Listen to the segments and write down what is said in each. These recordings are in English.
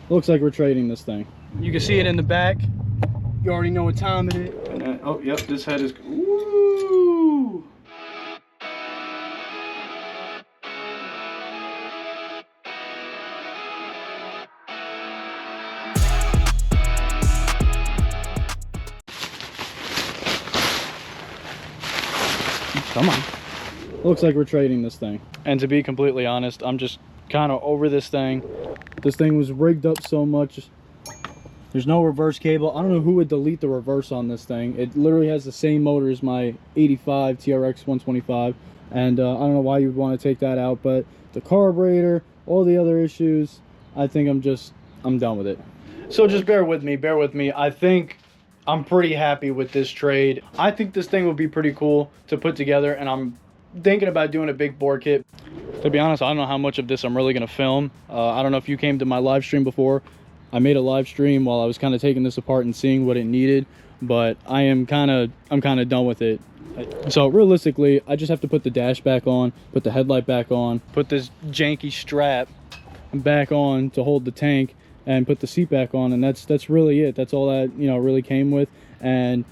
Looks like we're trading this thing. You can see it in the back. You already know what time it is. And then, oh, yep, this head is... Woo! Come on. Looks like we're trading this thing. And to be completely honest, I'm just kind of over this thing. This thing was rigged up so much. There's no reverse cable. I don't know who would delete the reverse on this thing. It literally has the same motor as my 85 TRX 125. And I don't know why you would want to take that out, but the carburetor, all the other issues, I think I'm done with it. So just bear with me. I think I'm pretty happy with this trade. I think this thing would be pretty cool to put together, and I'm thinking about doing a big bore kit. To be honest, I don't know how much of this I'm really gonna film. I don't know if you came to my live stream before. I made a live stream while I was kind of taking this apart and seeing what it needed, but I'm kind of done with it. So realistically, I just have to put the dash back on, put the headlight back on, put this janky strap back on to hold the tank, and put the seat back on, and that's really it. That's all that, you know, really came with. And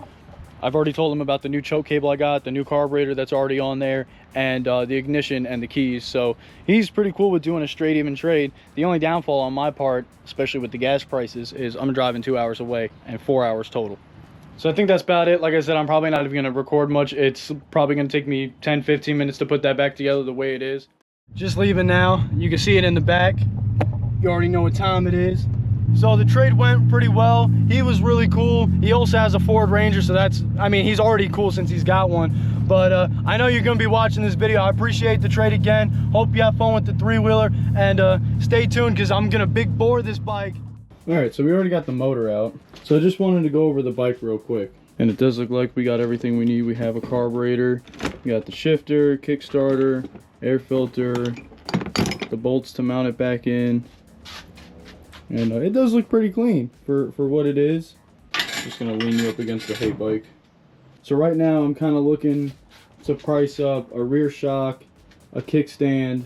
I've already told him about the new choke cable I got, the new carburetor that's already on there, and the ignition and the keys. So he's pretty cool with doing a straight even trade. The only downfall on my part, especially with the gas prices, is I'm driving 2 hours away and 4 hours total. So I think that's about it. Like I said, I'm probably not even going to record much. It's probably going to take me 10-15 minutes to put that back together the way it is. Just leaving now. You can see it in the back. You already know what time it is. So the trade went pretty well. He was really cool. He also has a Ford Ranger, so that's, I mean, he's already cool since he's got one. But I know you're gonna be watching this video. I appreciate the trade again. Hope you have fun with the three-wheeler, and stay tuned because I'm gonna big bore this bike. All right, so we already got the motor out. So I just wanted to go over the bike real quick. And it does look like we got everything we need. We have a carburetor, we got the shifter, kickstarter, air filter, the bolts to mount it back in. And it does look pretty clean for what it is. Just gonna lean you up against the hay bike. So right now I'm kind of looking to price up a rear shock, a kickstand,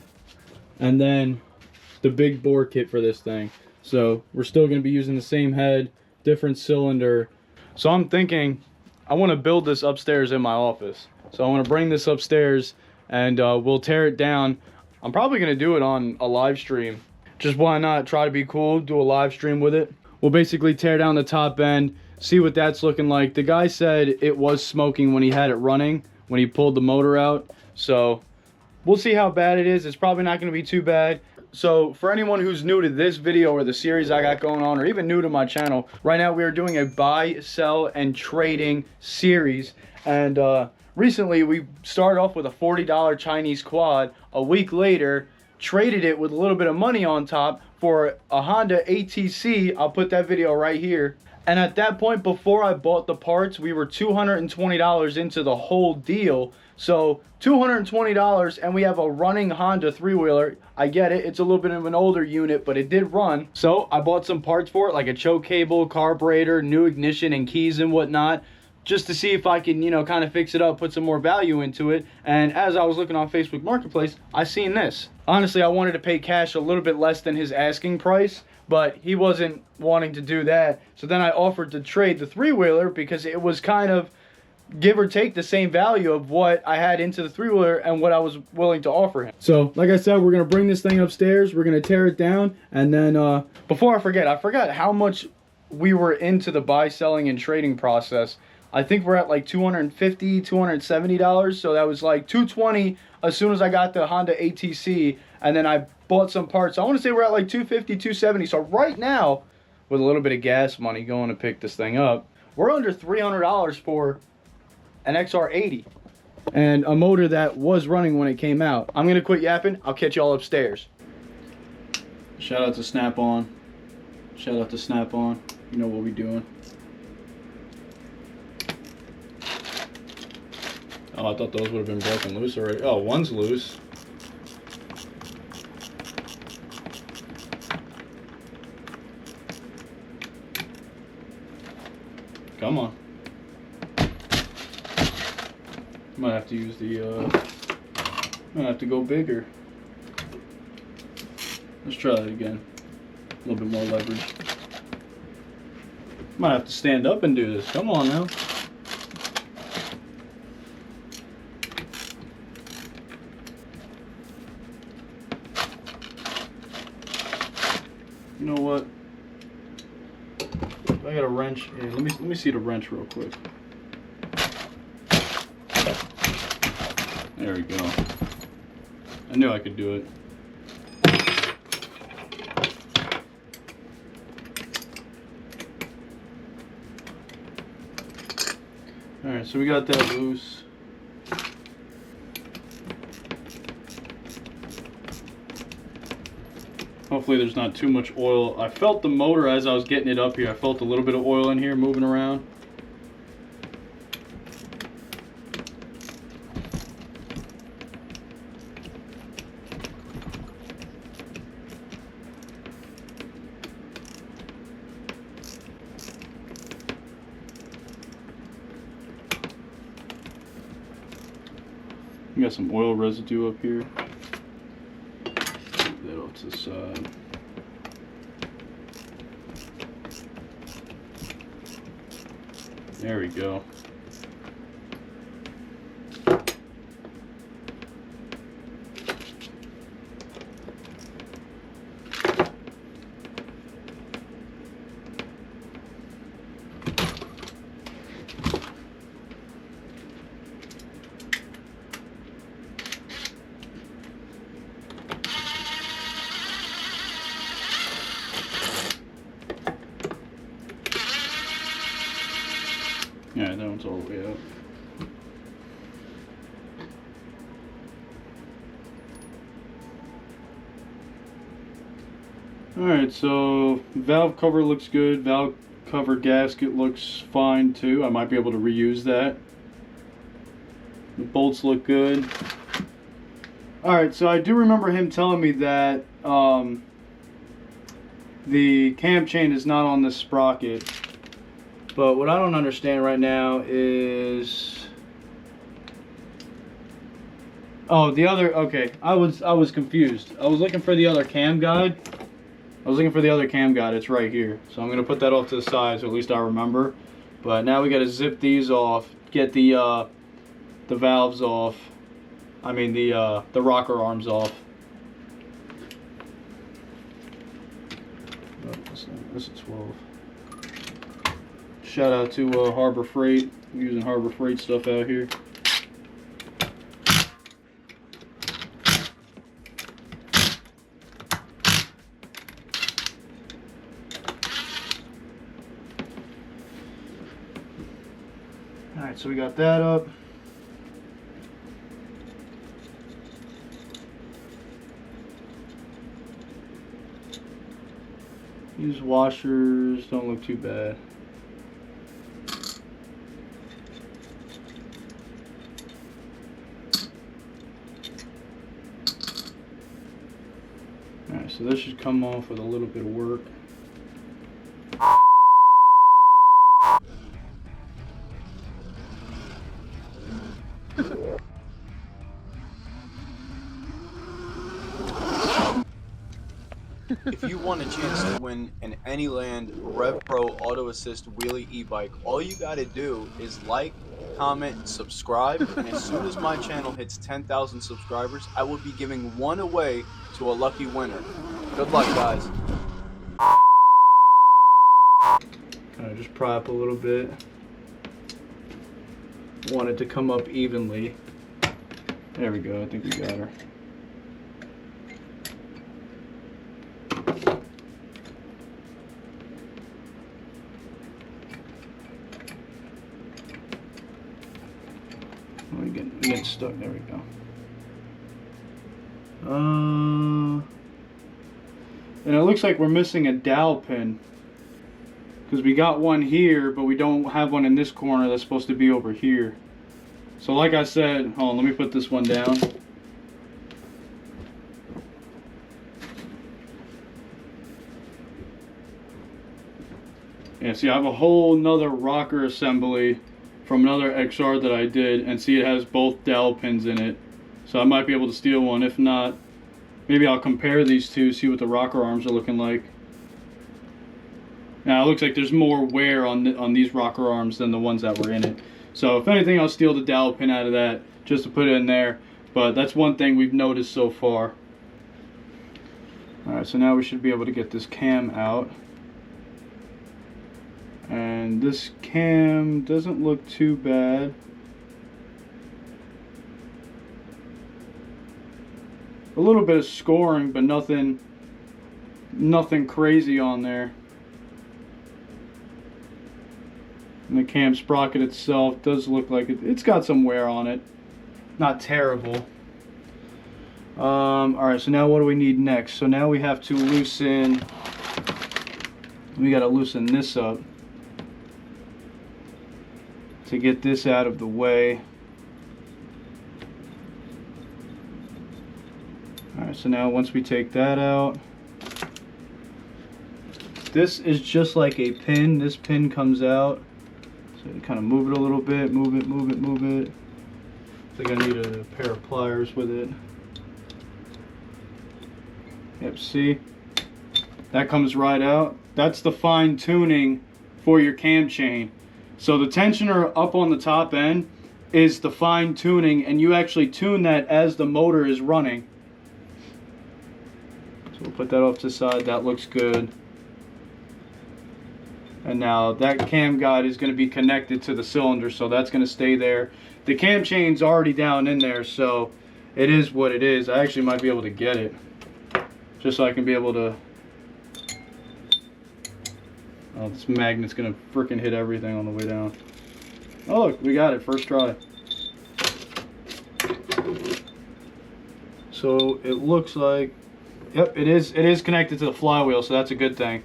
and then the big bore kit for this thing. So we're still gonna be using the same head, different cylinder. So I'm thinking I want to build this upstairs in my office. So I want to bring this upstairs and we'll tear it down. I'm probably gonna do it on a live stream. Just why not try to be cool, do a live stream with it. We'll basically tear down the top end, see what that's looking like. The guy said it was smoking when he had it running, when he pulled the motor out. So we'll see how bad it is. It's probably not gonna be too bad. So for anyone who's new to this video or the series I got going on, or even new to my channel, right now we are doing a buy, sell, and trading series. And recently we started off with a $40 Chinese quad. A week later, traded it with a little bit of money on top for a Honda ATC. I'll put that video right here. And at that point, before I bought the parts, we were $220 into the whole deal. So $220, and we have a running Honda three-wheeler. I get it, it's a little bit of an older unit, but it did run. So I bought some parts for it, like a choke cable, carburetor, new ignition and keys and whatnot, just to see if I can, you know, kind of fix it up, put some more value into it. And as I was looking on Facebook Marketplace, I seen this. Honestly, I wanted to pay cash a little bit less than his asking price, but he wasn't wanting to do that. So then I offered to trade the three-wheeler because it was kind of give or take the same value of what I had into the three-wheeler and what I was willing to offer him. So like I said, we're gonna bring this thing upstairs, we're gonna tear it down, and then before I forgot how much we were into the buy, selling, and trading process. I think we're at like $250, $270. So that was like $220 as soon as I got the Honda ATC, and then I bought some parts. I want to say we're at like $250, $270. So right now, with a little bit of gas money going to pick this thing up, we're under $300 for an XR80 and a motor that was running when it came out. I'm gonna quit yapping. I'll catch y'all upstairs. Shout out to Snap-on. Shout out to Snap-on. You know what we doing. Oh, I thought those would have been broken loose already. Oh, one's loose. Come on. Might have to use the, might have to go bigger. Let's try that again. A little bit more leverage. Might have to stand up and do this. Come on now. You know what? I got a wrench. Yeah, let me see the wrench real quick. There we go. I knew I could do it. Alright, so we got that loose. Hopefully there's not too much oil. I felt the motor as I was getting it up here. I felt a little bit of oil in here moving around. We got some oil residue up here. Move that off to the side. There we go. Yeah, that one's all the way up. Alright, so valve cover looks good. Valve cover gasket looks fine too. I might be able to reuse that. The bolts look good. Alright, so I do remember him telling me that the cam chain is not on this sprocket. But what I don't understand right now is, oh, the other, okay, I was confused. I was looking for the other cam guide. It's right here. So I'm going to put that off to the side so at least I remember. But now we got to zip these off, get the valves off. I mean the rocker arms off. Oh, this is 12. Shout out to Harbor Freight. I'm using Harbor Freight stuff out here. Alright, so we got that up. These washers don't look too bad. Alright, so this should come off with a little bit of work. If you want a chance to win an Anyland Rev Pro Auto Assist Wheelie e-bike, all you gotta do is like, comment, subscribe, and as soon as my channel hits 10,000 subscribers, I will be giving one away to a lucky winner. Good luck, guys. Just pry up a little bit. Want it to come up evenly. There we go, I think we got her. We get stuck. There we go. And it looks like we're missing a dowel pin because we got one here, but we don't have one in this corner that's supposed to be over here. So like I said, hold on, let me put this one down. Yeah, see, I have a whole nother rocker assembly from another XR that I did, and see, it has both dowel pins in it. So I might be able to steal one. If not, maybe I'll compare these two, see what the rocker arms are looking like. Now it looks like there's more wear on these rocker arms than the ones that were in it. So if anything, I'll steal the dowel pin out of that just to put it in there. But that's one thing we've noticed so far. Alright, so now we should be able to get this cam out. And this cam doesn't look too bad. A little bit of scoring, but nothing crazy on there. And the cam sprocket itself does look like it's got some wear on it. Not terrible. Alright, so now what do we need next? So now we have to loosen, we gotta loosen this up to get this out of the way. Alright, so now once we take that out, this is just like a pin. This pin comes out. So you kind of move it a little bit, move it. I think I need a pair of pliers with it. Yep, see? That comes right out. That's the fine tuning for your cam chain. So the tensioner up on the top end is the fine tuning, and you actually tune that as the motor is running. So we'll put that off to the side. That looks good. And now that cam guide is going to be connected to the cylinder, so that's going to stay there. The cam chain's already down in there, so it is what it is. I actually might be able to get it, just so I can be able to... Oh, this magnet's going to freaking hit everything on the way down. Oh, look, we got it. First try. So it looks like... Yep, it is connected to the flywheel, so that's a good thing.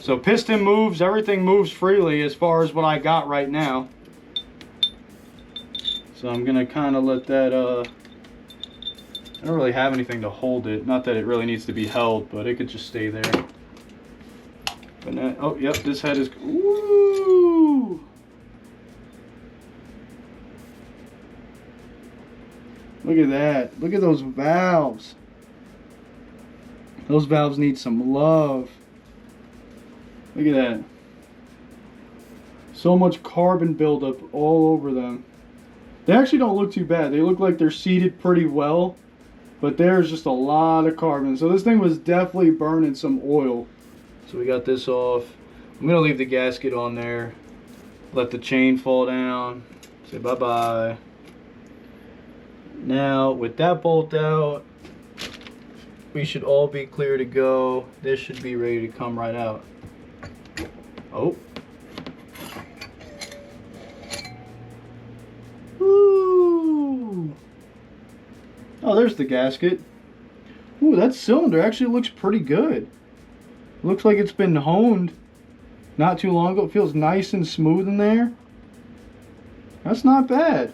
So piston moves, everything moves freely as far as what I got right now. So I'm gonna kind of let that, I don't really have anything to hold it. Not that it really needs to be held, but it could just stay there. But now, oh, yep, this head is, woo! Look at that. Look at those valves. Those valves need some love. Look at that. So much carbon buildup all over them. They actually don't look too bad. They look like they're seated pretty well, but there's just a lot of carbon. So this thing was definitely burning some oil. So we got this off. I'm gonna leave the gasket on there. Let the chain fall down. Say bye-bye. Now, with that bolt out, we should all be clear to go. This should be ready to come right out. Oh. Ooh. Oh, there's the gasket. Ooh, that cylinder actually looks pretty good. Looks like it's been honed not too long ago. It feels nice and smooth in there. That's not bad.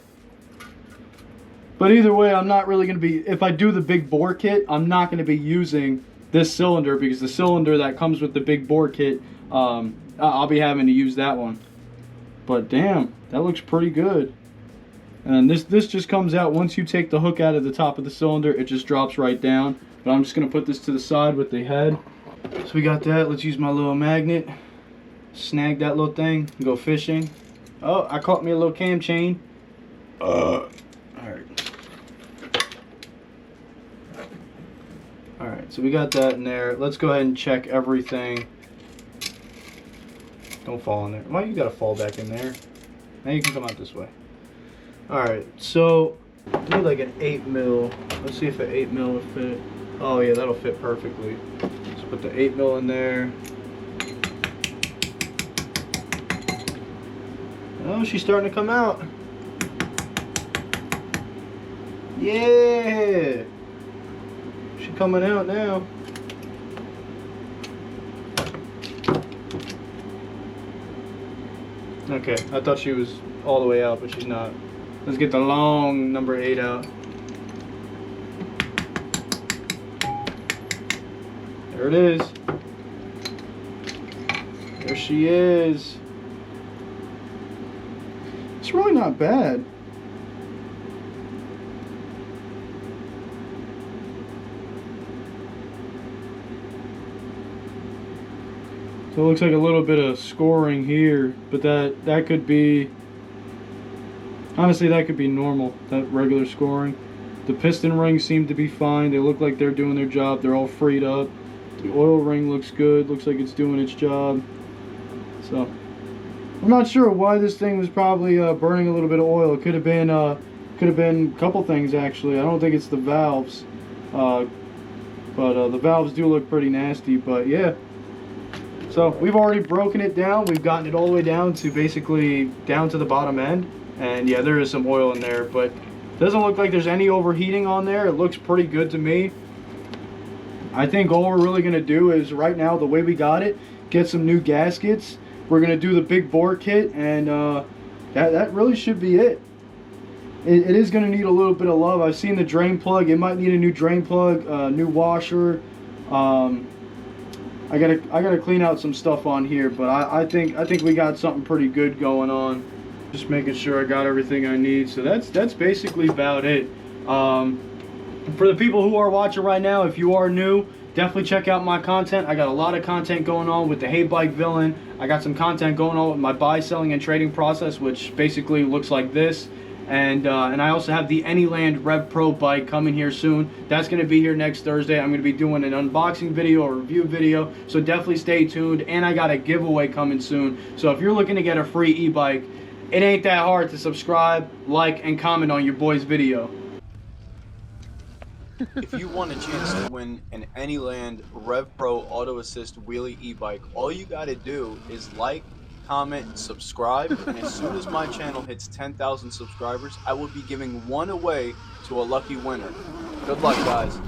But either way, I'm not really going to be, if I do the big bore kit, I'm not going to be using this cylinder, because the cylinder that comes with the big bore kit, I'll be having to use that one. But damn, that looks pretty good. And this just comes out once you take the hook out of the top of the cylinder. It just drops right down. But I'm just going to put this to the side with the head. So we got that. Let's use my little magnet. Snag that little thing and go fishing. Oh, I caught me a little cam chain. Alright. Alright, so we got that in there. Let's go ahead and check everything. Don't fall in there. Why you gotta fall back in there? Now you can come out this way. Alright, so I need like an 8mm. Let's see if an 8mm will fit. Oh yeah, that'll fit perfectly. Let's put the 8mm in there. Oh, she's starting to come out. Yeah! She's coming out now. Okay, I thought she was all the way out, but she's not. Let's get the long number 8 out. There it is. There she is. It's really not bad. So it looks like a little bit of scoring here, but that could be, honestly, that could be normal, that regular scoring. The piston rings seem to be fine. They look like they're doing their job. They're all freed up. The oil ring looks good. Looks like it's doing its job. So I'm not sure why this thing was probably burning a little bit of oil. It could have been a couple things actually. I don't think it's the valves, but the valves do look pretty nasty. But yeah. So we've already broken it down. We've gotten it all the way down to basically down to the bottom end. And yeah, there is some oil in there, but it doesn't look like there's any overheating on there. It looks pretty good to me. I think all we're really going to do is right now, the way we got it, get some new gaskets. We're going to do the big bore kit, and that really should be it. It is going to need a little bit of love. I've seen the drain plug. It might need a new drain plug, new washer. I gotta clean out some stuff on here, but I think we got something pretty good going on. Just making sure I got everything I need. So that's basically about it. For the people who are watching right now, if you are new, definitely check out my content. I got a lot of content going on with the Hey Bike Villain. I got some content going on with my buy, selling, and trading process, which basically looks like this. And I also have the Anyland Rev Pro bike coming here soon. That's going to be here next Thursday. I'm going to be doing an unboxing video, a review video, so definitely stay tuned. And I got a giveaway coming soon. So if you're looking to get a free e-bike, it ain't that hard to subscribe, like, and comment on your boy's video. If you want a chance to win an Anyland Rev Pro Auto Assist Wheelie e-bike, all you got to do is like, comment, subscribe, and as soon as my channel hits 10,000 subscribers, I will be giving one away to a lucky winner. Good luck, guys.